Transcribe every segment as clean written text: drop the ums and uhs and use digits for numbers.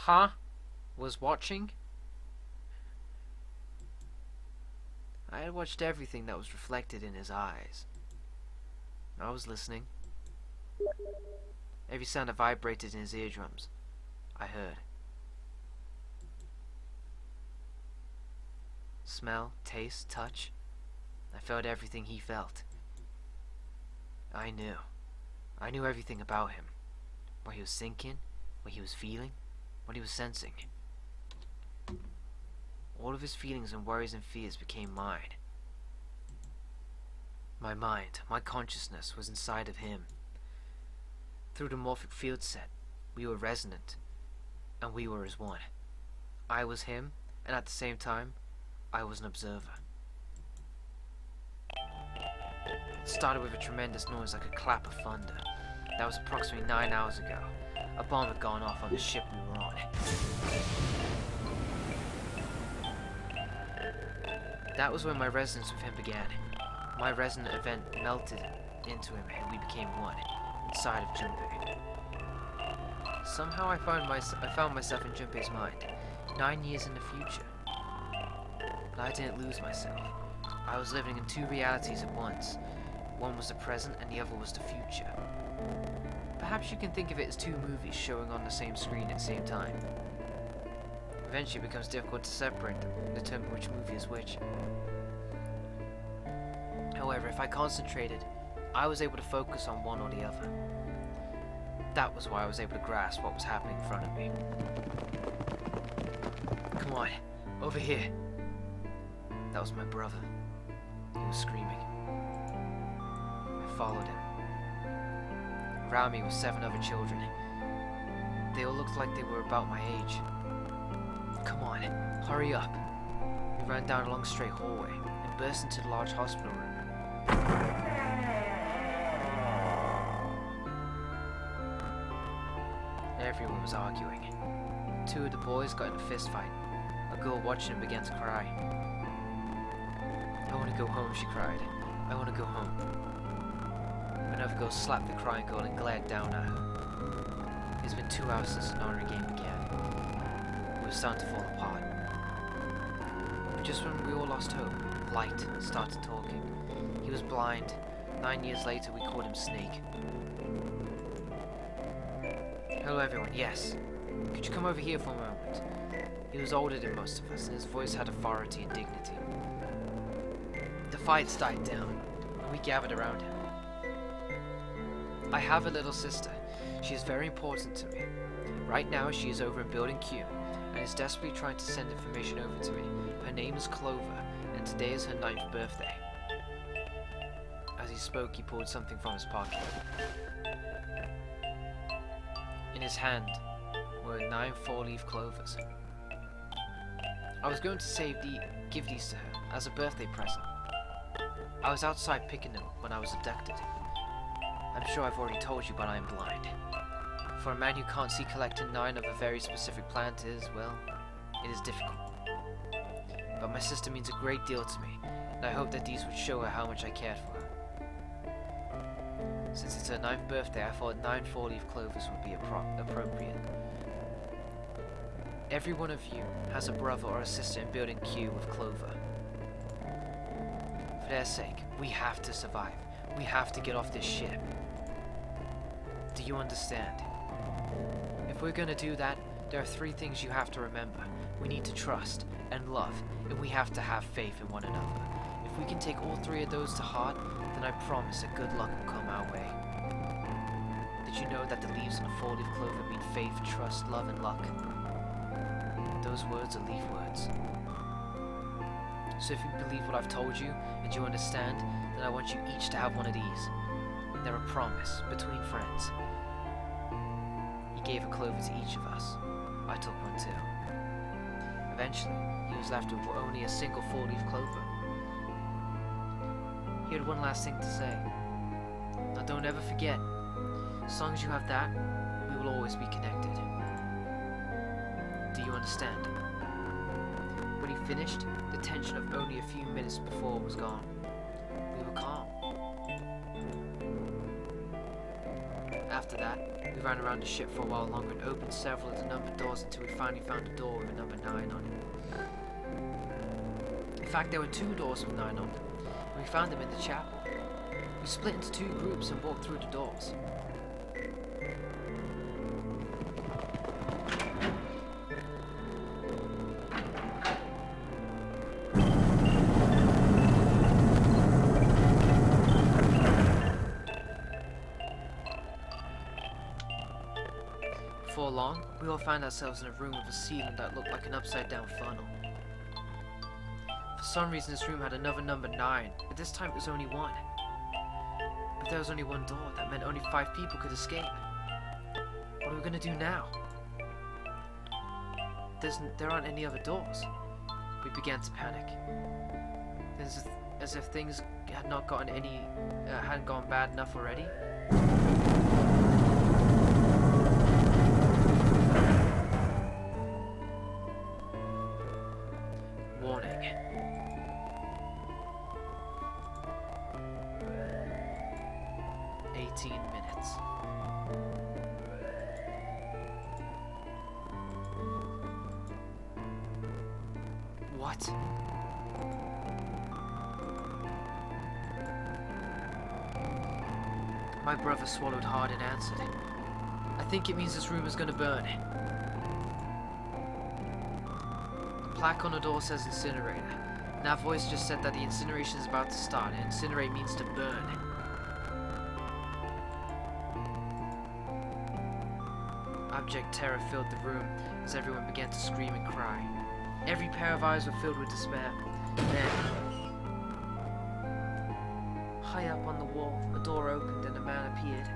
Huh? Was watching? I had watched everything that was reflected in his eyes. I was listening. Every sound that vibrated in his eardrums, I heard. Smell, taste, touch. I felt everything he felt. I knew everything about him. What he was thinking, what he was feeling, what he was sensing. All of his feelings and worries and fears became mine. My mind, my consciousness was inside of him. Through the morphic field set, we were resonant, and we were as one. I was him, and at the same time, I was an observer. It started with a tremendous noise like a clap of thunder. That was approximately 9 hours ago. A bomb had gone off on the ship we were on. That was when my resonance with him began. My resonant event melted into him and we became one, inside of Junpei. Somehow I found myself in Junpei's mind, 9 years in the future. But I didn't lose myself. I was living in two realities at once. One was the present and the other was the future. Perhaps you can think of it as two movies showing on the same screen at the same time. Eventually it becomes difficult to separate them and determine which movie is which. However, if I concentrated, I was able to focus on one or the other. That was why I was able to grasp what was happening in front of me. Come on, over here. That was my brother. He was screaming. I followed him. Around me were 7 other children. They all looked like they were about my age. Come on, hurry up. We ran down a long straight hallway and burst into the large hospital room. Everyone was arguing. 2 of the boys got in a fist fight. A girl watching him began to cry. I want to go home, she cried. I want to go home. Another girl slapped the crying girl and glared down at her. It's been 2 hours since the Nori game began. We were starting to fall apart. But just when we all lost hope, Light started talking. He was blind. 9 years later, we called him Snake. Hello everyone, yes. Could you come over here for a moment? He was older than most of us, and his voice had authority and dignity. The fights died down, and we gathered around him. I have a little sister. She is very important to me. Right now, she is over in Building Q, and is desperately trying to send information over to me. Her name is Clover, and today is her 9th birthday. As he spoke, he pulled something from his pocket. In his hand were 9 4-leaf clovers. I was going to give these to her as a birthday present. I was outside picking them when I was abducted. I'm sure I've already told you, but I am blind. For a man who can't see, collecting 9 of a very specific plant is, well, it is difficult. But my sister means a great deal to me, and I hope that these would show her how much I cared for her. Since it's her 9th birthday, I thought 9 4-leaf clovers would be appropriate. Every one of you has a brother or a sister in Building Q with Clover. For their sake, we have to survive. We have to get off this ship. Do you understand? If we're gonna do that, there are 3 things you have to remember. We need to trust and love, and we have to have faith in one another. If we can take all 3 of those to heart, then I promise that good luck will come our way. Did you know that the leaves on a 4-leaf clover mean faith, trust, love, and luck? Those words are leaf words. So if you believe what I've told you, and you understand, then I want you each to have one of these. They're a promise between friends. He gave a clover to each of us. I took one too. Eventually, he was left with only a single 4-leaf clover. He had one last thing to say. Now don't ever forget, as long as you have that, we will always be connected. Do you understand? When he finished, the tension of only a few minutes before was gone. We were calm. After that, we ran around the ship for a while longer and opened several of the numbered doors until we finally found a door with a number 9 on it. In fact, there were 2 doors with 9 on them, and we found them in the chapel. We split into 2 groups and walked through the doors. Before long, we all found ourselves in a room with a ceiling that looked like an upside-down funnel. For some reason, this room had another number 9, but this time it was only 1. But there was only 1 door, that meant only 5 people could escape. What are we gonna do now? There aren't any other doors. We began to panic. As if things had not gotten hadn't gone bad enough already. Warning. Minutes. What? My brother swallowed hard and answered. I think it means this room is gonna burn. The plaque on the door says incinerator, and that voice just said that the incineration is about to start, and incinerate means to burn. Abject terror filled the room as everyone began to scream and cry. Every pair of eyes were filled with despair. Then, high up on the wall, a door opened and a man appeared.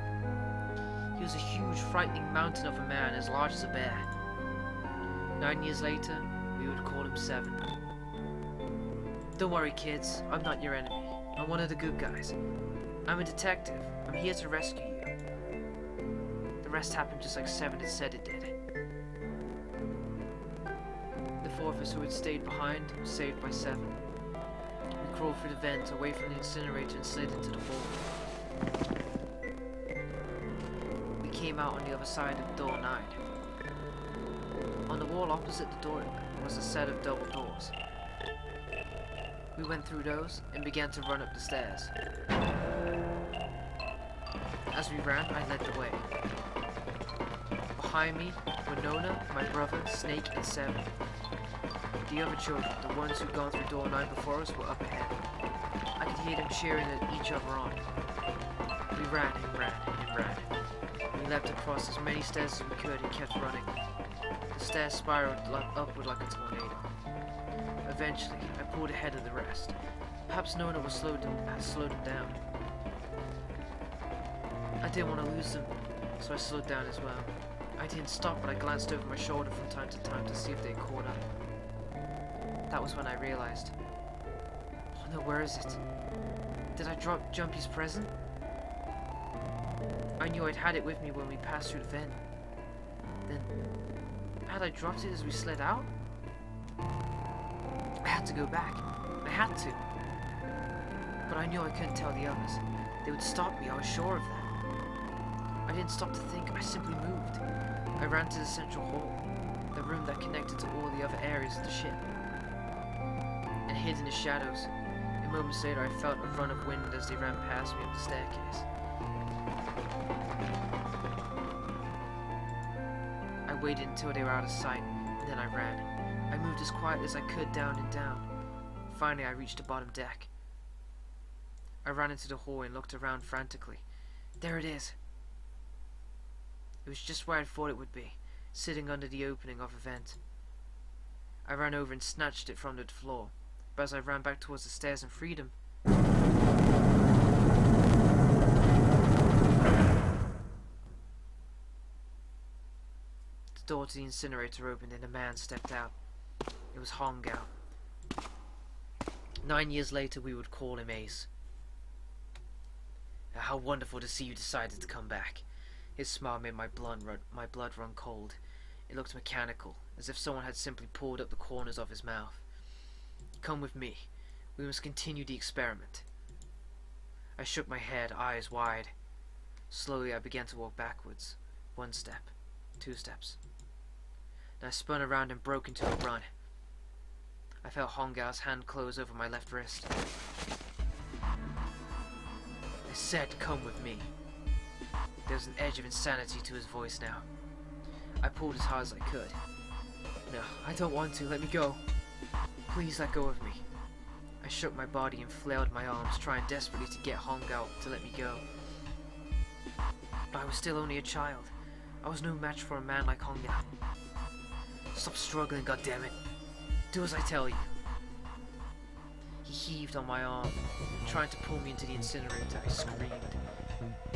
He was a huge, frightening mountain of a man as large as a bear. 9 years later, we would call him 7. Don't worry, kids. I'm not your enemy. I'm one of the good guys. I'm a detective. I'm here to rescue you. The rest happened just like 7 had said it did. The 4 of us who had stayed behind were saved by 7. We crawled through the vent away from the incinerator and slid into the hall. We came out on the other side of door 9. On the wall opposite the door was a set of double doors. We went through those and began to run up the stairs. As we ran, I led the way. Behind me were Nona, my brother, Snake, and 7. The other children, the ones who'd gone through door 9 before us, were up ahead. I could hear them cheering each other on. We ran and ran and ran. We leapt across as many stairs as we could and kept running. The stairs spiraled upward like a tornado. Eventually, I pulled ahead of the rest. Perhaps Nona had slowed them down. I didn't want to lose them, so I slowed down as well. I didn't stop, but I glanced over my shoulder from time to time to see if they caught up. That was when I realized. Oh no, where is it? Did I drop Jumpy's present? I knew I'd had it with me when we passed through the vent. Then, had I dropped it as we slid out? I had to go back. I had to. But I knew I couldn't tell the others. They would stop me, I was sure of that. I didn't stop to think, I simply moved. I ran to the central hall, the room that connected to all the other areas of the ship, and hid in the shadows. And moments later, I felt a run of wind as they ran past me up the staircase. I waited until they were out of sight, and then I ran. I moved as quietly as I could down and down. Finally, I reached the bottom deck. I ran into the hall and looked around frantically. There it is. It was just where I thought it would be, sitting under the opening of a vent. I ran over and snatched it from the floor, but as I ran back towards the stairs in freedom, the door to the incinerator opened and a man stepped out. It was Hongao. 9 years later, we would call him Ace. How wonderful to see you decided to come back. His smile made my blood run cold. It looked mechanical, as if someone had simply pulled up the corners of his mouth. Come with me. We must continue the experiment. I shook my head, eyes wide. Slowly I began to walk backwards. 1 step, 2 steps. Then I spun around and broke into a run. I felt Hongao's hand close over my left wrist. I said, "Come with me." There was an edge of insanity to his voice now. I pulled as hard as I could. "No, I don't want to. Let me go. Please let go of me." I shook my body and flailed my arms, trying desperately to get Hongao to let me go. But I was still only a child. I was no match for a man like Hongao. "Stop struggling, goddammit. Do as I tell you." He heaved on my arm, trying to pull me into the incinerator. I screamed,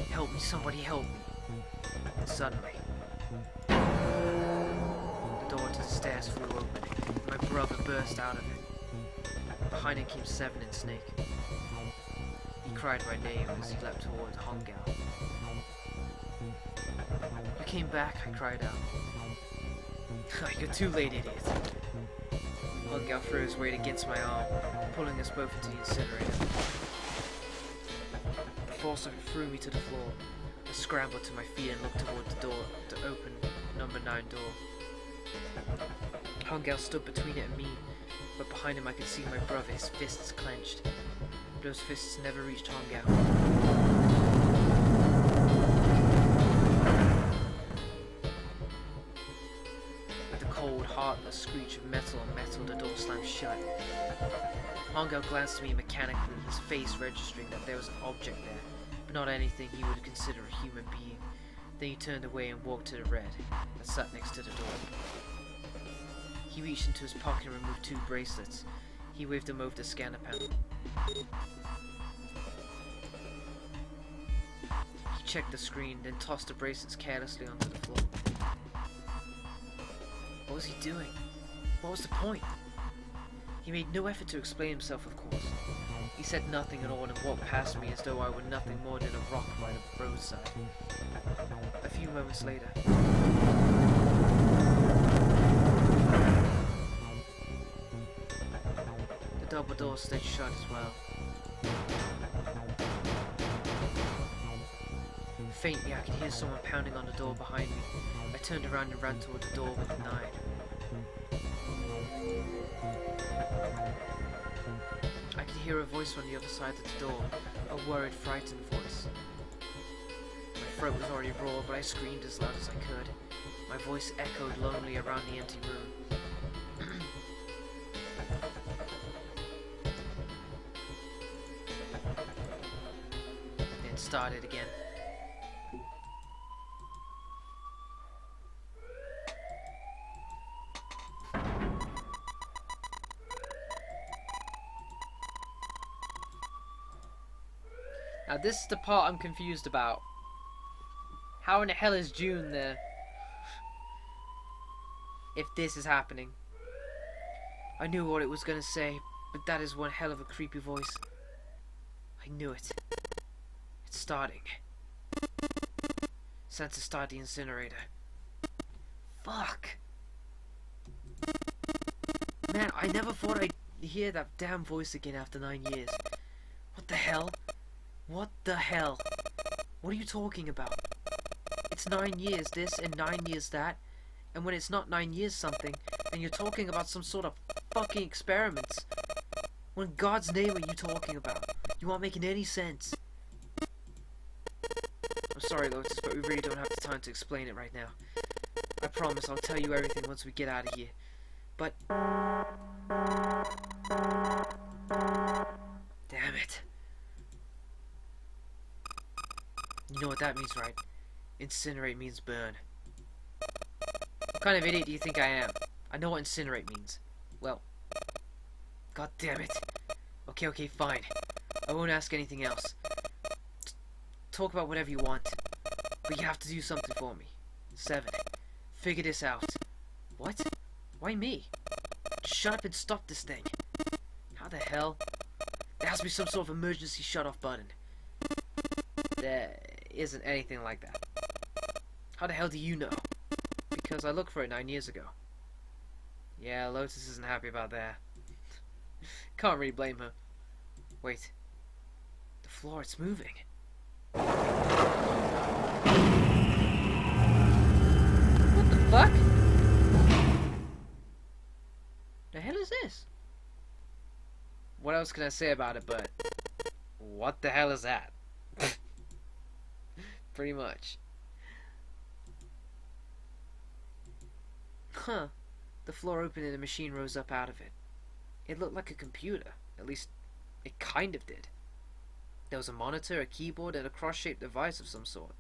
"Help me, somebody help me." And suddenly, the door to the stairs flew open, and my brother burst out of it. Behind him came Seven and Snake. He cried my name as he leapt towards Hongao. "You came back," I cried out. "You're too late, idiot." Hongao threw his weight against my arm, pulling us both into the incinerator. The force of it threw me to the floor. I scrambled to my feet and looked toward the door, the open number 9 door. Hongao stood between it and me, but behind him I could see my brother, his fists clenched. Those fists never reached Hongao. Cold, heartless screech of metal on metal, the door slammed shut. Hongao glanced at me mechanically, his face registering that there was an object there, but not anything he would consider a human being. Then he turned away and walked to the red that sat next to the door. He reached into his pocket and removed 2 bracelets. He waved them over the scanner panel. He checked the screen, then tossed the bracelets carelessly onto the floor. What was he doing? What was the point? He made no effort to explain himself, of course. He said nothing at all and walked past me as though I were nothing more than a rock by the roadside. A few moments later, the double door stayed shut as well. Faintly, I could hear someone pounding on the door behind me. I turned around and ran toward the door with the 9. I could hear a voice on the other side of the door, a worried, frightened voice. My throat was already raw, but I screamed as loud as I could. My voice echoed lonely around the empty room. Then started again. Now this is the part I'm confused about. How in the hell is June there? If this is happening. I knew what it was gonna say, but that is one hell of a creepy voice. I knew it. It's starting. Sensor start the incinerator. Fuck! Man, I never thought I'd hear that damn voice again after 9 years. What the hell? What the hell? What are you talking about? It's 9 years this and 9 years that, and when it's not 9 years something, then you're talking about some sort of fucking experiments. What in God's name are you talking about? You aren't making any sense. I'm sorry, Lotus, but we really don't have the time to explain it right now. I promise I'll tell you everything once we get out of here. But... damn it. You know what that means, right? Incinerate means burn. What kind of idiot do you think I am? I know what incinerate means. Well, god damn it. Okay, fine. I won't ask anything else. Talk about whatever you want. But you have to do something for me. 7. Figure this out. What? Why me? Shut up and stop this thing. How the hell? There has to be some sort of emergency shut-off button. There isn't anything like that. How the hell do you know? Because I looked for it 9 years ago. Yeah, Lotus isn't happy about that. Can't really blame her. Wait. The floor, it's moving. what else can I say about it, but what the hell is that? Pretty much. Huh. The floor opened and the machine rose up out of it. It looked like a computer. At least, it kind of did. There was a monitor, a keyboard, and a cross-shaped device of some sort.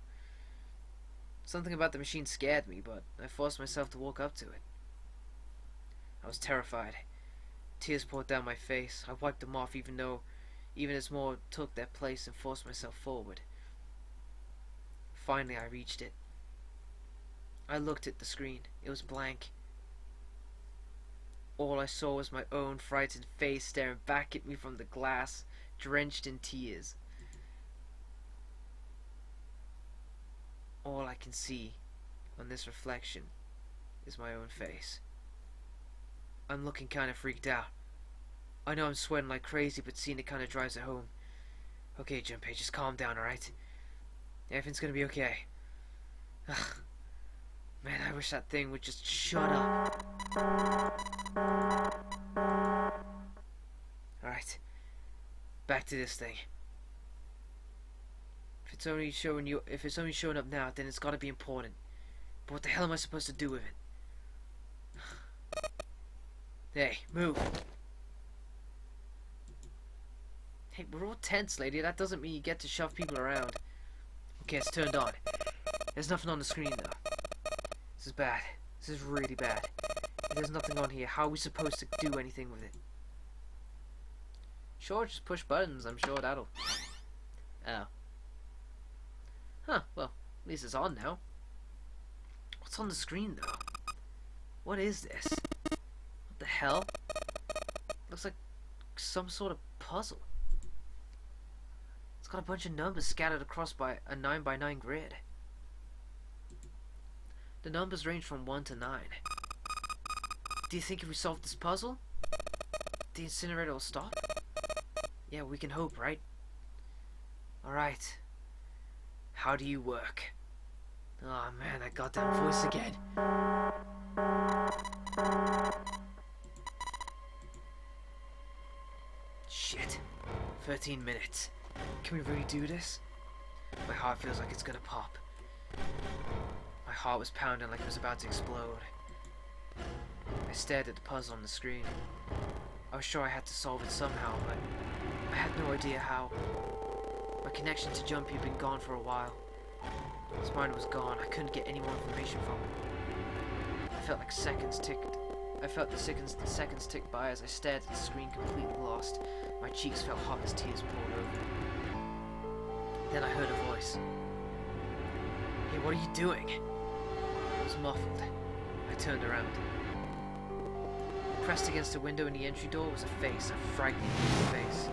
Something about the machine scared me, but I forced myself to walk up to it. I was terrified. Tears poured down my face. I wiped them off even as more took their place and forced myself forward. Finally, I reached it. I looked at the screen. It was blank. All I saw was my own frightened face staring back at me from the glass, drenched in tears. All I can see on this reflection is my own face. I'm looking kind of freaked out. I know I'm sweating like crazy, but seeing it kind of drives it home. Okay, Junpei, just calm down, alright? Everything's gonna be okay. Ugh. Man, I wish that thing would just shut up. Alright. Back to this thing. If it's only showing up now, then it's gotta be important. But what the hell am I supposed to do with it? Hey, move. Hey, we're all tense, lady. That doesn't mean you get to shove people around. Okay, it's turned on. There's nothing on the screen, though. This is bad. This is really bad. If there's nothing on here, how are we supposed to do anything with it? Sure, just push buttons. I'm sure that'll... Oh. Huh, well, at least it's on now. What's on the screen, though? What is this? What the hell? Looks like some sort of puzzle. It's got a bunch of numbers scattered across by a 9x9 grid. The numbers range from 1 to 9. Do you think if we solve this puzzle, the incinerator will stop? Yeah, we can hope, right? Alright. How do you work? Oh man, that goddamn voice again. Shit. 13 minutes. Can we really do this? My heart feels like it's gonna pop. My heart was pounding like it was about to explode. I stared at the puzzle on the screen. I was sure I had to solve it somehow, but I had no idea how. My connection to Jumpy had been gone for a while. His mind was gone. I couldn't get any more information from him. I felt like seconds ticked. I felt the seconds tick by as I stared at the screen, completely lost. My cheeks felt hot as tears poured over. Then I heard a voice. Hey, what are you doing? It was muffled. I turned around. Pressed against the window in the entry door was a face, a frightening face.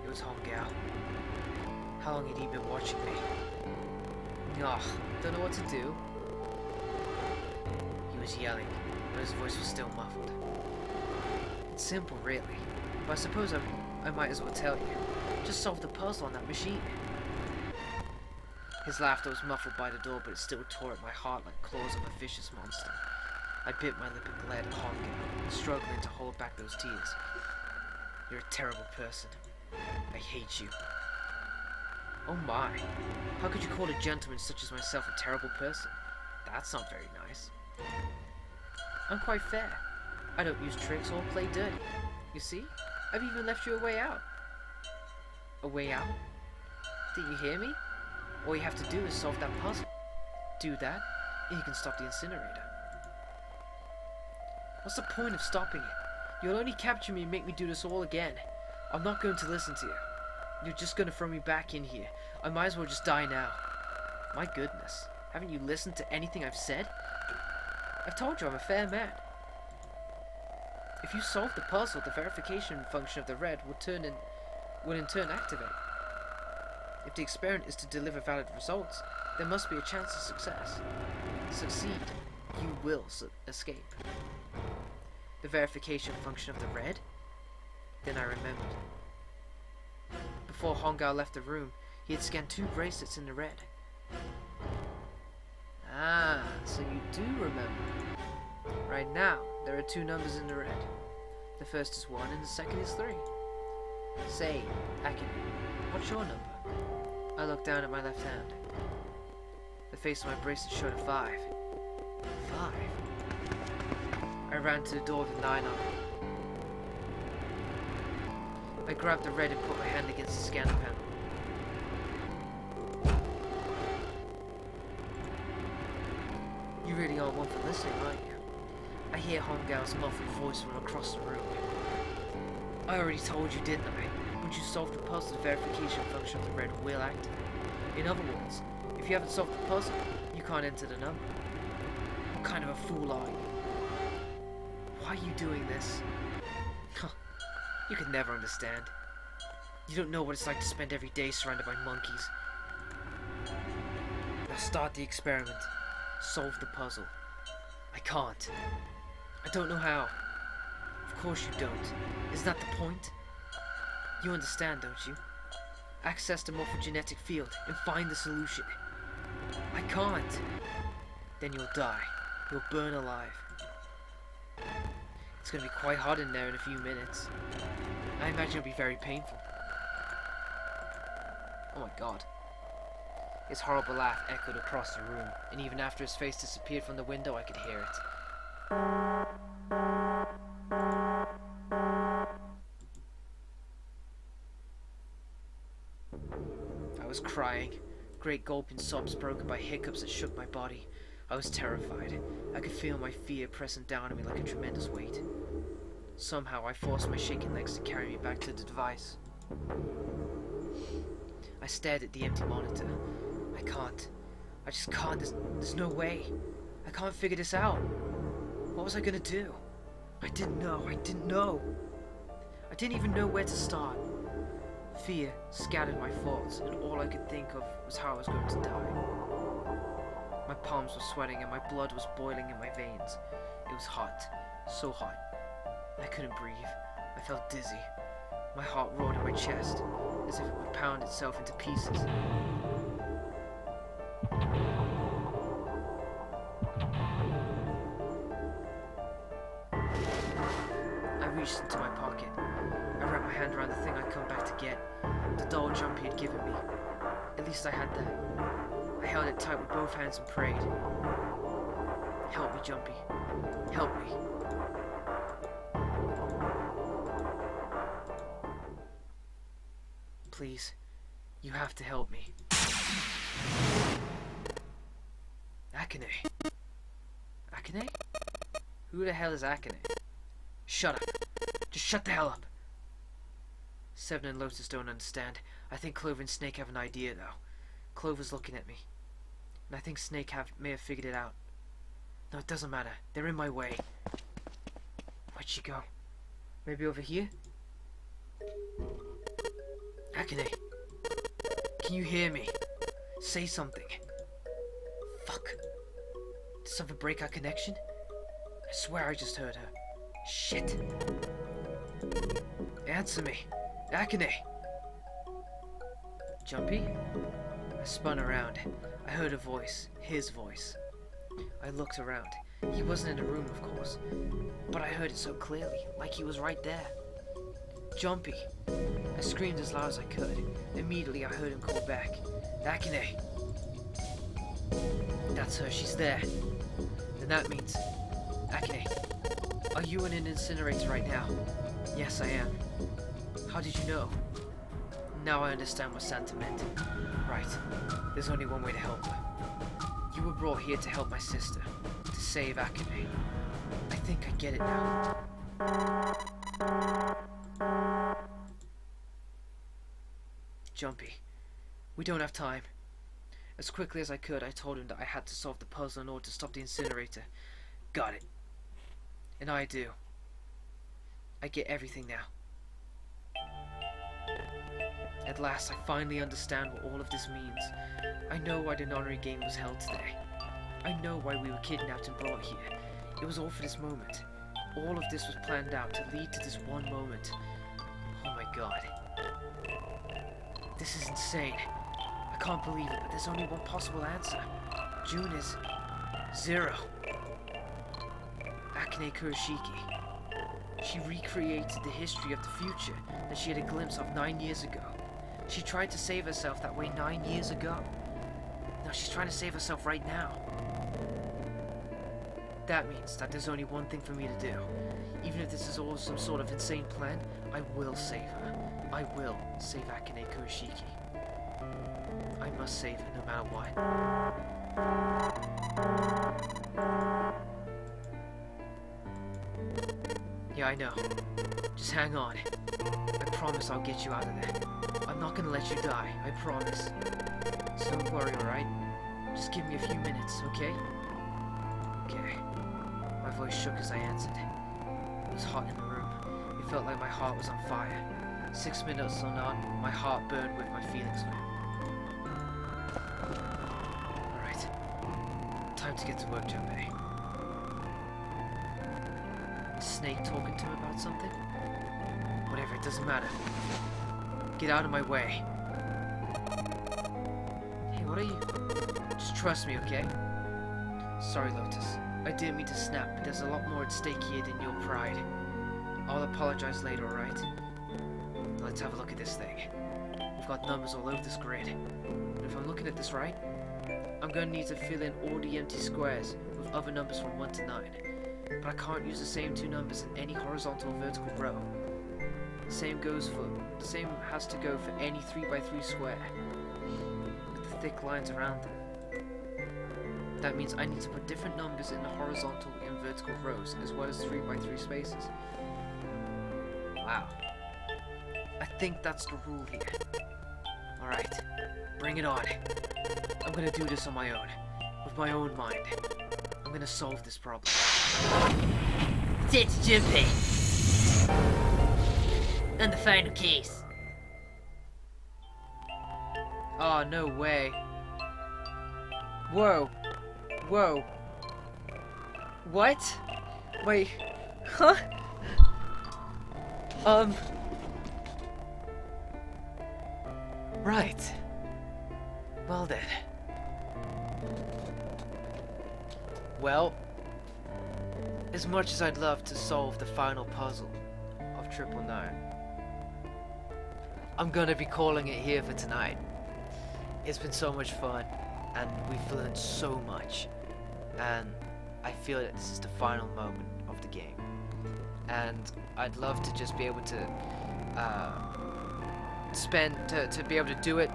It was Hongao. How long had he been watching me? Ugh, don't know what to do. He was yelling, but his voice was still muffled. It's simple, really, but I suppose I might as well tell you. Just solve the puzzle on that machine. His laughter was muffled by the door, but it still tore at my heart like claws of a vicious monster. I bit my lip and glared at Hongao, struggling to hold back those tears. You're a terrible person. I hate you. Oh my. How could you call a gentleman such as myself a terrible person? That's not very nice. I'm quite fair. I don't use tricks or play dirty. You see? I've even left you a way out. A way out? Didn't you hear me? All you have to do is solve that puzzle. Do that, and you can stop the incinerator. What's the point of stopping it? You'll only capture me and make me do this all again. I'm not going to listen to you. You're just going to throw me back in here. I might as well just die now. My goodness. Haven't you listened to anything I've said? I've told you I'm a fair man. If you solve the puzzle, the verification function of the red will in turn activate. If the experiment is to deliver valid results, there must be a chance of success. Succeed, you will escape. The verification function of the red? Then I remembered. Before Hongao left the room, he had scanned 2 bracelets in the red. Ah, so you do remember. Right now, there are 2 numbers in the red. The first is 1 and the second is 3. Say, Akane, what's your number? I looked down at my left hand. The face of my bracelet showed a 5. 5? I ran to the door with a 9 on it. I grabbed the red and put my hand against the scanner panel. You really are one for listening, aren't you? I hear Hongal's muffled voice from across the room. I already told you, didn't I? Once you solve the puzzle, the verification function of the red will activate. In other words, if you haven't solved the puzzle, you can't enter the number. What kind of a fool are you? Why are you doing this? You could never understand. You don't know what it's like to spend every day surrounded by monkeys. Now start the experiment. Solve the puzzle. I can't. I don't know how. Of course you don't. Isn't that the point? You understand, don't you? Access the morphogenetic field and find the solution. I can't. Then you'll die. You'll burn alive. It's gonna be quite hot in there in a few minutes. I imagine it'll be very painful. Oh my god. His horrible laugh echoed across the room, and even after his face disappeared from the window, I could hear it. I was crying, great gulping sobs broken by hiccups that shook my body. I was terrified. I could feel my fear pressing down on me like a tremendous weight. Somehow I forced my shaking legs to carry me back to the device. I stared at the empty monitor. I can't. I just can't. There's no way. I can't figure this out. What was I gonna do? I didn't know. I didn't know. I didn't even know where to start. Fear scattered my thoughts, and all I could think of was how I was going to die. My palms were sweating and my blood was boiling in my veins. It was hot. So hot. I couldn't breathe. I felt dizzy. My heart roared in my chest, as if it would pound itself into pieces. I reached into my pocket. I wrapped my hand around the thing I'd come back to get, the doll Jumpy had given me. At least I had that. I held it tight with both hands and prayed. Help me, Jumpy. Help me. Please, you have to help me. Akane. Akane? Who the hell is Akane? Shut up. Just shut the hell up. Seven and Lotus don't understand. I think Clover and Snake have an idea, though. Clover's looking at me. And I think Snake may have figured it out. No, it doesn't matter. They're in my way. Where'd she go? Maybe over here? Akane, can you hear me? Say something. Fuck. Did something break our connection? I swear I just heard her. Shit. Answer me. Akane. Jumpy? I spun around. I heard a voice. His voice. I looked around. He wasn't in the room, of course. But I heard it so clearly, like he was right there. Jumpy. I screamed as loud as I could. Immediately I heard him call back. Akane. That's her, she's there. Then that means... Akane, are you in an incinerator right now? Yes, I am. How did you know? Now I understand what Santa meant. Right, there's only one way to help her. You were brought here to help my sister, to save Akane. I think I get it now. Jumpy, we don't have time. As quickly as I could, I told him that I had to solve the puzzle in order to stop the incinerator. Got it. And I do. I get everything now. At last, I finally understand what all of this means. I know why the non-honorary game was held today. I know why we were kidnapped and brought here. It was all for this moment. All of this was planned out to lead to this one moment. Oh my god. This is insane. I can't believe it, but there's only one possible answer. June is 0. Akane Kurashiki. She recreated the history of the future that she had a glimpse of 9 years ago. She tried to save herself that way 9 years ago. Now she's trying to save herself right now. That means that there's only one thing for me to do. Even if this is all some sort of insane plan, I will save her. I will save Akane Kurashiki. I must save her no matter what. Yeah, I know. Just hang on. I promise I'll get you out of there. I'm not gonna let you die, I promise. So don't worry, alright? Just give me a few minutes, okay? Okay. My voice shook as I answered. It was hot in the room. It felt like my heart was on fire. 6 minutes or not, my heart burned with my feelings for him. Alright. Time to get to work, Junpei. Snake talking to him about something? Whatever, it doesn't matter. Get out of my way. Hey, what are you? Just trust me, okay? Sorry, Lotus. I didn't mean to snap, but there's a lot more at stake here than your pride. I'll apologize later, alright? Let's have a look at this thing. We've got numbers all over this grid. And if I'm looking at this right, I'm going to need to fill in all the empty squares with other numbers from 1 to 9. But I can't use the same two numbers in any horizontal or vertical row. The same has to go for any 3x3 square with the thick lines around them. That means I need to put different numbers in the horizontal and vertical rows as well as 3x3 spaces. Wow. I think that's the rule here. Alright, bring it on. I'm gonna do this on my own, with my own mind. I'm gonna solve this problem. It's Junpei. And the final case. Oh, no way. Whoa. Whoa. What? Wait. Huh? Right. Well then. Well, as much as I'd love to solve the final puzzle of 999, I'm gonna be calling it here for tonight. It's been so much fun, and we've learned so much, and I feel that this is the final moment of the game. And I'd love to just be able to to be able to do it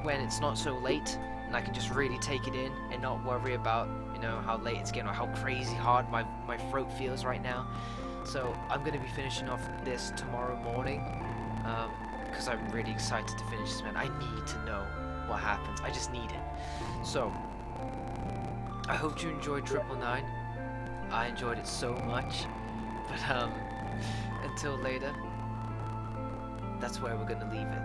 when it's not so late, and I can just really take it in and not worry about, you know, how late it's getting or how crazy hard my throat feels right now. So I'm going to be finishing off this tomorrow morning, because I'm really excited to finish this, man. I need to know what happens. I just need it. So I hope you enjoyed 999. I enjoyed it so much. But until later, that's where we're gonna leave it.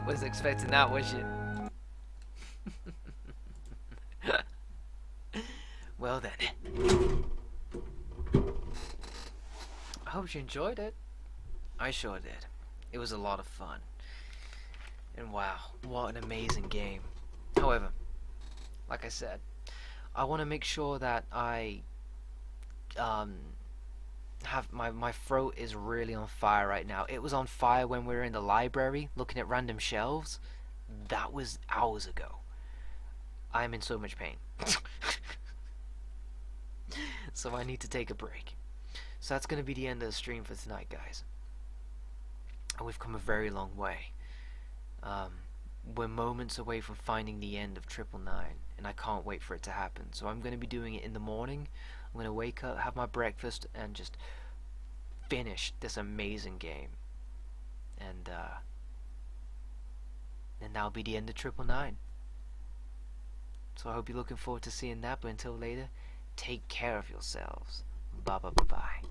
Wasn't expecting that, was you? Well then. I hope you enjoyed it. I sure did. It was a lot of fun. And wow, what an amazing game. However, like I said, I want to make sure that I have my throat is really on fire right now. It was on fire when we were in the library looking at random shelves. That was hours ago. I'm in so much pain. So I need to take a break. So that's going to be the end of the stream for tonight, guys. And we've come a very long way. We're moments away from finding the end of 999, and I can't wait for it to happen. So I'm going to be doing it in the morning. I'm going to wake up, have my breakfast, and just finish this amazing game. And that'll be the end of 999. So I hope you're looking forward to seeing that, but until later, take care of yourselves. Bye bye bye bye.